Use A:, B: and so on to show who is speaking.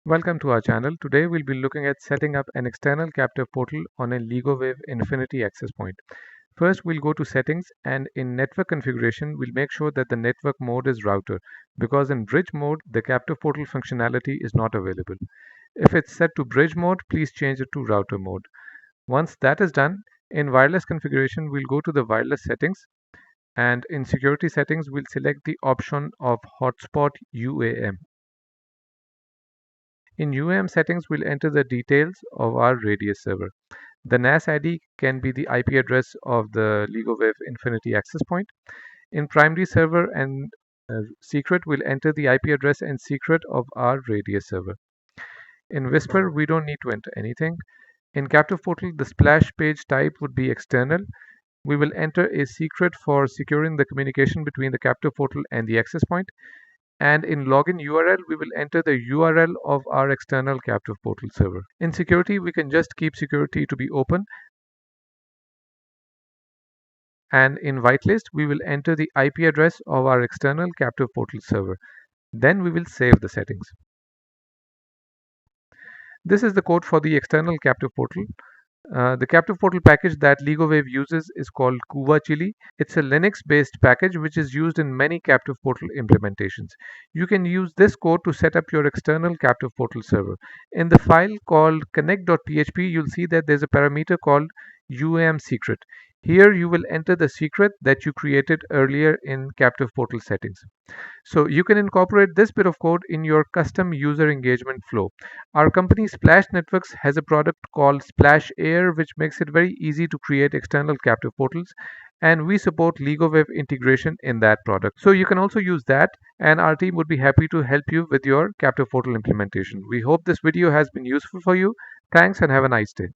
A: Welcome to our channel. Today we'll be looking at setting up an external captive portal on a LigoWave Infinity access point. First, we'll go to settings, and in network configuration, we'll make sure that the network mode is router, because in bridge mode, the captive portal functionality is not available. If it's set to bridge mode, please change it to router mode. Once that is done, in wireless configuration, we'll go to the wireless settings, and in security settings, we'll select the option of hotspot UAM. In UAM settings, we'll enter the details of our radius server. The NAS ID can be the IP address of the LigoWave Infinity access point. In primary server and secret, we'll enter the IP address and secret of our radius server. In Whisper, we don't need to enter anything. In captive portal, the splash page type would be external. We will enter a secret for securing the communication between the captive portal and the access point. And in login URL, we will enter the URL of our external captive portal server. In security, we can just keep security to be open. And in whitelist, we will enter the IP address of our external captive portal server. Then we will save the settings. This is the code for the external captive portal. The captive portal package that LigoWave uses is called Kuva Chili. It's a Linux-based package which is used in many captive portal implementations. You can use this code to set up your external captive portal server. In the file called connect.php, you'll see that there's a parameter called UAM secret. Here you will enter the secret that you created earlier in captive portal settings. So you can incorporate this bit of code in your custom user engagement flow. Our company Splash Networks has a product called Splash Air, which makes it very easy to create external captive portals, and we support LigoWave integration in that product. So you can also use that, and our team would be happy to help you with your captive portal implementation. We hope this video has been useful for you. Thanks and have a nice day.